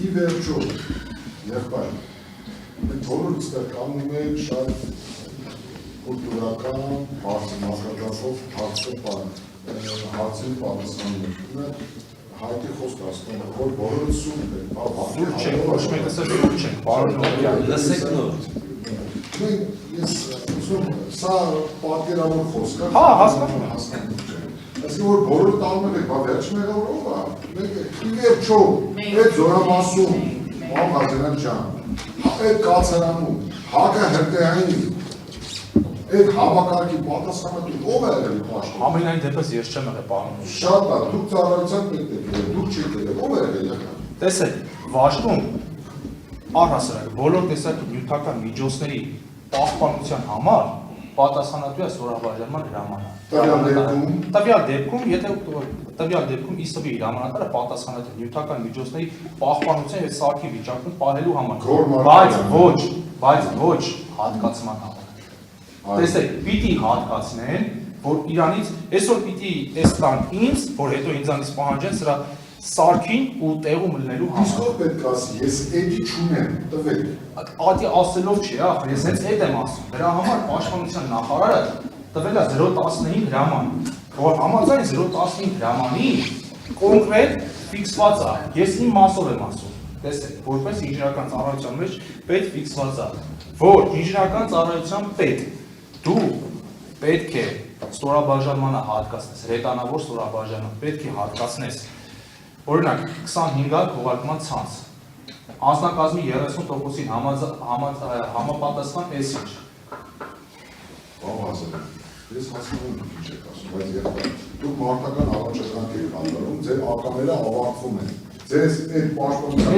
ի վերջո, եղբայր, մենք բոլորը ստեղ կանում ենք շատ կուլտուրական, մասնագիտացող հարցերի պատասխաններ։ Հայտի խոսք ասում եմ, որ բոլորը սուրճ են, սուրճ չենք, ոչ մեկս էլ սուրճ չենք, պարոն Նորյան, լսեք նոր։ Ես ուզում սա պատկերավոր խոսք է։ Հա, հասկանում եմ։ Այսինքն որ բոլորը տալում են, բա վերջ մեղավորով է, մենք ի վերջո, այդ զորամասում, Ղազարյան ջան, այդ կացարանում, հակը հրտեհային, այդ հավաքարկի պատասխանատու ով է եղել պաշտպան։ Ամենայն դեպս ես չեմ եղել պարոն։ Շատ լավ, դուք ծառայության պետք եք եղել, դուք չեք եղել, ով է եղել։ Տեսեք, Վաշտում առհասարակ բոլոր տեսակ նյութական միջոցների պահպանության համար պատասխանատու է Սորավարժանման հրամանատար։ Տվյալ դեպքում, եթե տվյալ դեպքում ԻՍՎ-ի հրամանատարը պատասխանատու նյութական միջոցների պահպանության եւ սարքի վիճակում պահելու համար, բայց ոչ հատկացման համար։ Տեսեք, պիտի հատկացնեն, որ իրանից այսօր պիտի էստան ինձ, որ հետո ինձանից պահանջեն սրա սարքին ու տեղում լնելու համար։ Իսկ ով պետք ասի, ես էդի չունեմ, տվեք։ Ադի ասելով չի, ես հենց այդ եմ ասում։ Դրա համար պաշտպանության նախարարը տվել է 015 հրաման, որ համաձայն 015 հրամանի կոնկրետ ֆիքսված է։ Ես իմ մասով եմ ասում։ Տեսեք, որպես ինժեներական ծառայության մեջ պետք ֆիքսված է, որ ինժեներական ծառայության պետք դու պետք է ստորաբաժանմանը հատկացնես, հրետանավոր ստորաբաժանման պետք է հատկացնես, օրինակ 25 քողարկման ցանց, անձնակազմի 30%-ին համապատասխան էս ինչ։ Ղազարյան, ես հասկանում եմ ինչ եք ասում, բայց դուք մարտական առաջադրանք եք կատարում, ձեր ականները ավարտվում են։ Ձեզ այդ պաշտպանության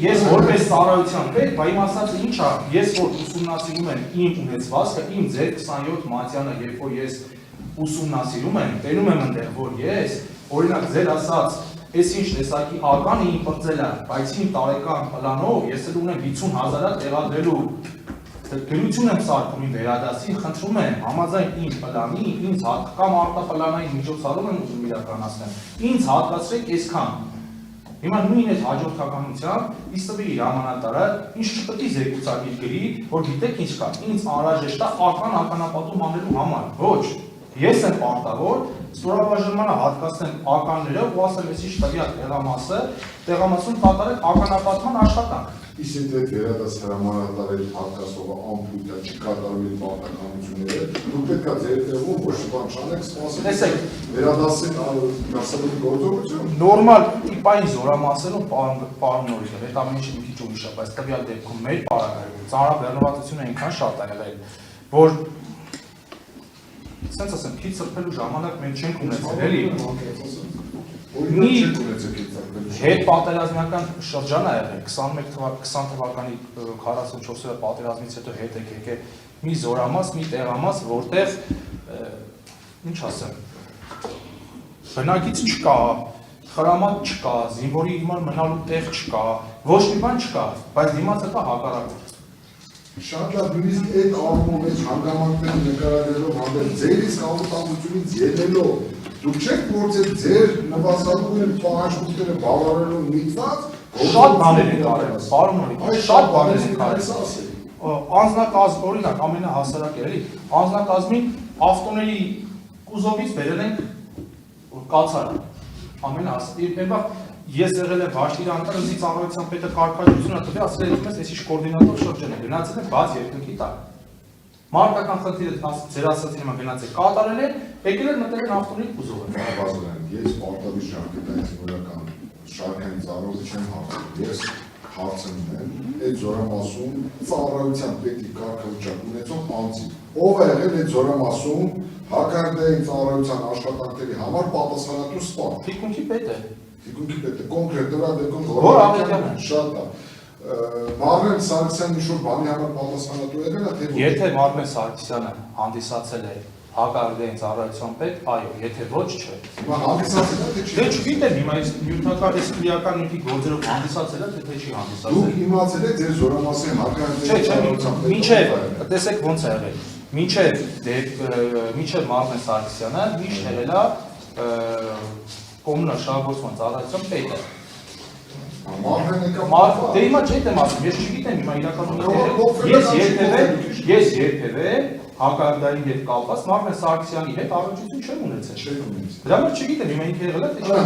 Ես որպես ծառայության պետ, բա իմ ասածը ինչ է, ես որ ուսումնասիրում եմ իմ ունեցվածքը, իմ ձեր 27 մատյանը, երբ որ ես ուսումնասիրում եմ, տենում եմ այնտեղ, որ ես, օրինակ ձեր ասած, այս ինչ տեսակի ականը իմ պրծել է, բայց իմ տարեկան պլանով ես էլ ունեմ 50,000 տեղադրելու գրություն եմ սարքում իմ վերադասին, խնդրում եմ, համաձայն իմ պլանի, ինձ կամ արտապլանային միջոցառում եմ ուզում իրականացնեմ, ինձ հատկացրեք այսքան։ Հիմա նույն այդ հաջորդականությամբ ԻՍՎ-ի հրամանատարը ինչ չպետք է զեկուցակիր գրի, որ գիտեք ինչ կա, ինձ անհրաժեշտ է ականապատում անելու համար, ոչ, ես եմ պարտավոր ստորաբաժանմանը հատկացնեմ ականները ու ասեմ ես ինչ տվյալ տեղամասում կատարեք ականապատման աշխատանք։ Իսկ այդ վերադաս հրամանատարի հատկացողը ամփոփ չի կատարում իր պարտականությունները, դուք պետք է ձեր տեղում ոչ մի բան չանեք, սպասեք։ Վերադասին դասելու գործողություն։ Նորմալ տիպային զորամասերում պարոն Նորիկը, այդ ամեն ինչը մի քիչ ուրիշ է, բայց տվյալ դեպքում մեր պարագայում ծանրաբեռնվածությունը այնքան շատ է եղել, որ սենց ասեմ, քիչ սրբելու ժամանակ մենք չենք ունեցել, էլի։ Հետ պատերազմական շրջան է եղել, 20 թվականի 44-րդ պատերազմից հետո հետ եք եկել մի զորամաս, մի տեղամաս, որտեղ, ինչ ասեմ, բնակից չկա, խրամատ չկա, զինվորի հիմար մնալու տեղ չկա, ոչ մի բան չկա, բայց դիմացը կա հակառակորդ։ Շատ լավ, նույնիսկ այդ առումով այս հանգամանքները նկարագրելով հանդեպ ձեր իսկ անվտանգությունից ելնելով, դուք չեք փորձել ձեր նվազալու են պահանջները բավարարելու միտված, շատ բաներ են արել, պարոն Նորիկ, շատ բաներ են արել։ Անձնակազմ, օրինակ, ամենահասարակը էլի, անձնակազմին ավտոների կուզովից բերել ենք կացարը, ամենահասարակ, ես եղել եմ Վաշտի անդրազի ծառայության պետը կարգադրությունը տվել, ասել եմ ես ինչ կոորդինատոր շրջան եմ, գնացել եմ բաց երկնքի տակ։ Մարտական խնդիրը ձեր ասածին հիմա գնացել կատարել են, եկել են մտել են ավտոների կուզովը։ Ղազարյան, ես պարտադիր ժամկետային զինվորական շարքային ծառայողը չեմ հարցնում, ես հարցնում եմ այդ զորամասում ծառայության պետի կարգավիճակ ունեցող անձի, ով է եղել այդ զորամասում հակարդային ծառայության աշխատանքների համար պատասխանատու սպան։ Թիկունքի պետը։ Թիկունքի պետը, կոնկրետ դրա դեպքում Որ Ավետյանը։ Շատ լավ։ Մարմեն Սարգսյանը ինչ-որ բանի համար պատասխանատու եղել է, թե ոչ։ Եթե Մարմեն Սարգսյանը հանդիսացել է հակարդային ծառայության պետ, այո, եթե ոչ, չէ։ Հիմա հանդիսացել է, թե չի։ Դե չգիտեմ, հիմա այս նյութական այս քրեական նյութի գործերով հանդիսացել է, թե չի հանդիսացել։ Դուք իմացել եք ձեր զորամասի հակարդային ծառայության պետ։ Մինչև, տեսեք ոնց է եղել։ Մինչև Մարմեն Սարգսյանը միշտ եղել է կոմունալ շահագործման ծառայության պետը։ Դե հիմա չեմ ասում, ես չգիտեմ հիմա իրականում ես երբևէ հակարդային հետ կապված Մարտին Սարգսյանի հետ առնչություն չեմ ունեցել։ Դրա համար չգիտեմ հիմա ինքը եղել է թե չէ։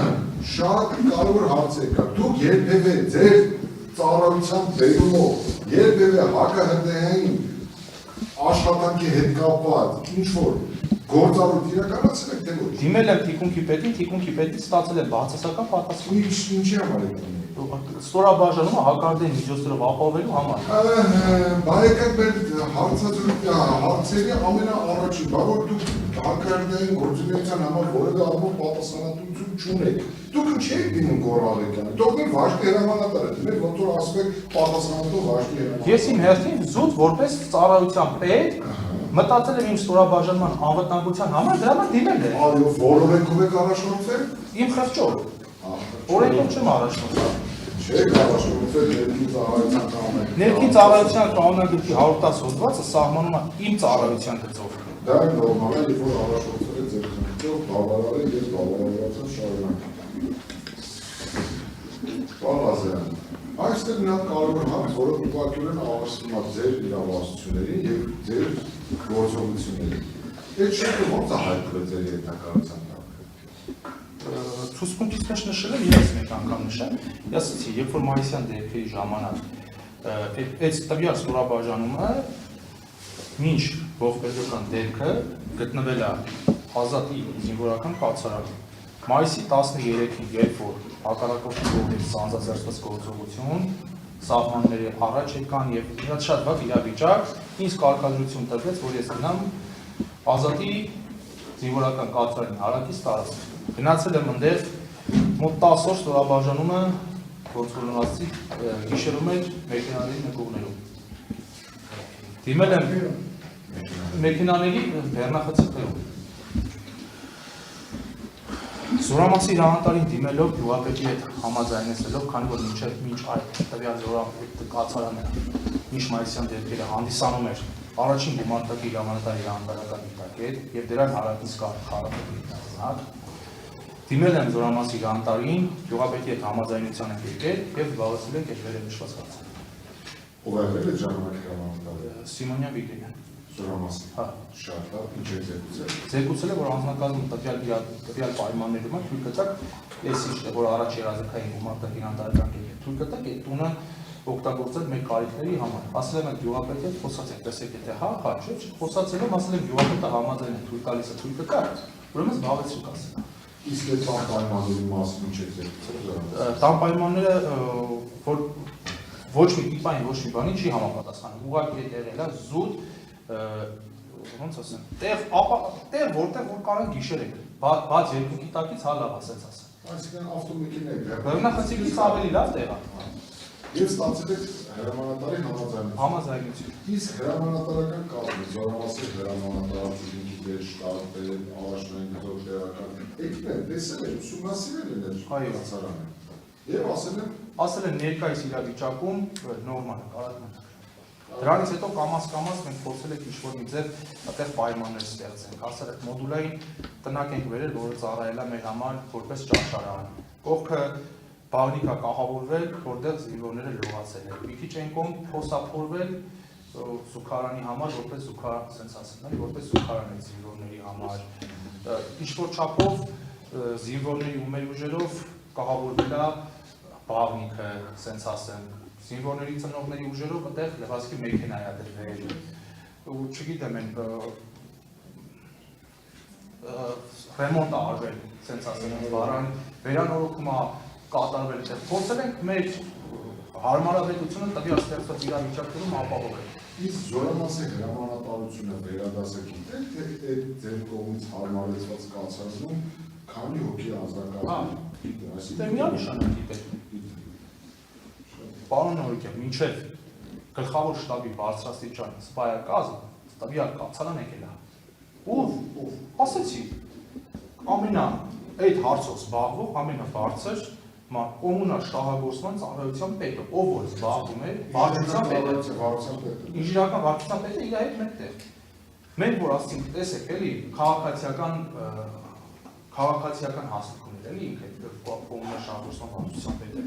Շատ կարևոր հարց է կա։ Դուք երբևէ ձեր ծառայության բերումով երբևէ հակահրդեհային աշխատանքի հետ կապված ինչ որ գործառույթ իրականացրել եք թե ոչ։ Դիմել եմ թիկունքի պետին, թիկունքի պետից ստացել եմ բացասական պատասխան։ Ինչի համար եք դիմել։ Ստորաբաժանումը հակարդային միջոցներով ապահովելու համար։ Բարեկամ հարցերի ամենաառաջին, բա որ դուք հակարդային գործունեության համար որևէ առումով պատասխանատվություն չունեք։ Դուք ինչի եք դիմում Գոռալեկյանը։ Թողնել Վաշտի հրամանատարը, դիմել ոնց որ ասում եք պատասխանատու Վաշտի հրամանատար։ Ես իմ հերթին զուտ որպես ծառայության պետ մտածել եմ իմ ստորաբաժանման անվտանգության համար, դրա համար դիմել եմ։ Այո, որովհետև եք առաջնորդվել։ Իմ խղճով։ Օրենքով չեմ առաջնորդվել։ Չեք առաջնորդվել ներքին ծառայության կանոնը։ Ներքին ծառայության կանոնագրքի 110 հոդվածը սահմանում է իմ ծառայության գծով։ Դա նորմալ է, որ առաջնորդվել է ձեր խնդրով, բավարար է եւ բավարարվածը շարունակել։ Բավարար։ Այստեղ մի հատ կարևոր հարց, որը ուղղակիորեն աղերսվում է ձեր իրավասություններին եւ ձեր գործողություններին։ Այդ շեշտը ո՞նց է հայտնվել ձեր ենթակառուցության տակ։ Ցուցմունքից մեջ նշել եմ, ես մեկ անգամ նշեմ, ես ասացի, երբ որ մայիսյան դեպքերի ժամանակ այդ տվյալ ստորաբաժանումը մինչ ողբերգական դեպքը գտնվել է Ազատի զինվորական կացարանում։ Մայիսի 13-ին, երբ որ հակառակորդի կողմից սանձազերծված գործողություն, սահմանների առաջ եկան եւ շատ վատ իրավիճակ, ինձ կարգադրություն տրվեց, որ ես գնամ Ազատի զինվորական կացարանի հարակից տարածք։ Գնացել եմ այնտեղ մոտ 10 օր ստորաբաժանումը ոնց որ ասացի գիշերում էր մեքենաների նկուղներում։ Դիմել եմ մեքենաների բեռնախցիկներում։ Զորամասի հրամանատարին դիմելով գյուղապետի հետ համաձայնեցելով, քանի որ մինչ այդ տվյալ զորամասի կացարանը մինչ մայիսյան դեպքերը հանդիսանում էր առաջին գումարտակի հրամանատարի հրամանատարական դիտակետ եւ դրան հարակից քարակետի դիմել եմ զորամասի հրամանատարին, գյուղապետի հետ համաձայնության ենք եկել եւ զբաղեցրել ենք այդ վերնշված հարցը։ Ով եղել է ժամանակի հրամանատարը։ Սիմոնյան Վիգենյան։ Զորամասի։ Հա, շատ լավ, ինչ եք զեկուցել։ Զեկուցել է, որ անձնակազմում տվյալ պայմաններում է թույլ կտակ, ես ինչ որ առաջ երազանքային գումարտակի հրամանատարական կետը թույլ կտակ այդ տունը օգտագործել մեր կարիքների համար։ Ասել եմ գյուղապետի հետ խոսացեք, տեսեք եթե հա, չէ, խոսացել եմ, ասել եմ գյուղապետը համաձայն է թույլ տալիս է թույլ կտակ, ուրեմն զբաղեցրուք ասել։ Իսկ այդ տան պայմանների մասին ինչ եք զեկուցել։ Տան պայմանները, որ ոչ մի տիպային, ոչ մի բանի չի համապատասխանում։ Ուղղակի եղել է զուտ ոնց ասեմ, տեղ որտեղ որ կարող գիշեր եք, բաց երկու տակից հա լավ ասեց ասեմ։ Այսինքն ավտոմեքենա Բեռնախցիկից ավելի լավ տեղ է։ Եվ ստացել եք հրամանատարի համաձայնություն։ Իսկ հրամանատարական կազմը, զորամասի հրամանատարությունի դեր շտաբը, առաջնային գծով տեղական, եկնել, տեսել եք, ուսումնասիրել են այդ կացարանը։ Եվ ասել են ներկայիս իրավիճակում նորմալ է, կարող ենք։ Դրանից հետո կամաց մենք փորձել ենք ինչ-որ մի ձև այդտեղ պայմաններ ստեղծենք, ասել եք մոդուլային տնակ ենք վերել, որը ծառայել է մեր համար որպես ճաշարան։ Կողքը բաղնիկ է կահավորվել, որտեղ զինվորները լողացել են։ Մի քիչ են կողմ փոսափորվել զուգարանի համար, որպես զուգարան, ասենց ասեմ, որպես զուգարան է զինվորների համար։ Ինչ-որ չափով զինվորների ու մեր ուժերով կահավորվել է բաղնիկը, ասենց ասեմ, զինվորների ծնողների ուժերով այդտեղ լվացքի մեքենա է դրվել։ Ու չգիտեմ, ռեմոնտ է արվել, ասենց ասեմ, բառան վերանորոգում է կատարվել այդտեղ։ Փորձել ենք մեր հարմարավետությունը տվյալ ստեղծված իրավիճակներում ապահովել։ Իսկ զորամասի հրամանատարությունը վերադասը գիտեք, թե այդ ձեր կողմից հարմարեցված կացարանում քանի հոգի անձնակազմում գիտեք, այսինքն միանշանակ գիտեք։ Պարոն Նորիկյան, մինչև գլխավոր շտաբի բարձրաստիճան սպայակազմ տվյալ կացարան եկել է։ Ով, ասեցի, այդ հարցով զբաղվող ամենաբարձր կոմունալ շահագործման ծառայության պետը, ով որ զբաղվում է վարչության պետը, ինժեներական վարչության պետը իր հետ մեկտեղ։ Մենք որ ասենք, տեսեք, էլի քաղաքացիական հասցություններ, էլի ինքը կոմունալ շահագործման վարչության պետը։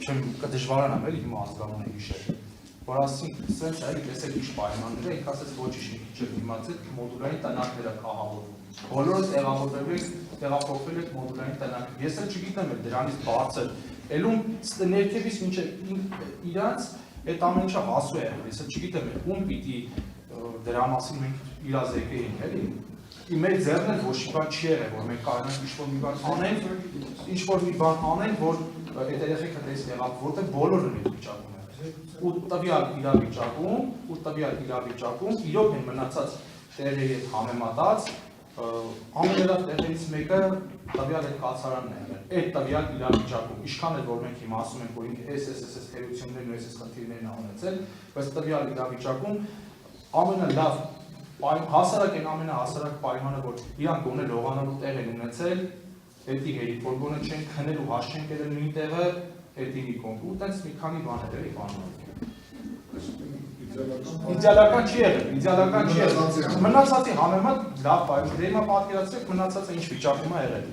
չեմ կդժվարանամ էլի հիմա ազգանունը հիշել, որ ասենք սենց էլի տեսեք ինչ պայմաններ է, ինք ասեց ոչ ինչ մի քիչ դիմացեք մոդուլային տնակները կահավորվում։ Բոլորը տեղափոխվել եք մոդուլային տանակ։ Ես էլ չգիտեմ դրանից բարձր, ելում ներքևից մինչև իրանց այդ ամեն ինչը հասու է եղել, ես էլ չգիտեմ ում պիտի դրա մասին մենք իրազեկեինք, էլի։ Մեր ձեռն էլ ոչ մի բան չի եղել, որ մենք կարողանանք ինչ-որ մի բան անենք, որ այդ երեխեքը դες եղավ, որտեղ բոլորը մեր վիճակում են։ Ու տվյալ իրավիճակում իրոք են մնացած տեղերի հետ համեմատած ամենալավ տեղերից մեկը տվյալ այդ կացարանն է եղել, այդ տվյալ իրավիճակում, ինչքան էլ որ մենք հիմա ասում ենք, որ ինքը այս թերություններն ու այս խնդիրներն ա ունեցել, բայց տվյալ իրավիճակում ամենալավ հասարակ են ամենահասարակ պայմանը, որ իրանք գոնե լողանալու տեղ են ունեցել, էդի հերիք, որ գոնե չեն քնել ու հաշ չեն կերել նույն տեղը, էդի նիկոնք, ու տենց մի քանի բաներ էլի բանում ենք։ Իդեալական չի եղել, մնացածի համեմատ լավ պայման, դե հիմա պատկերացրեք մնացածը ինչ վիճակում է եղել։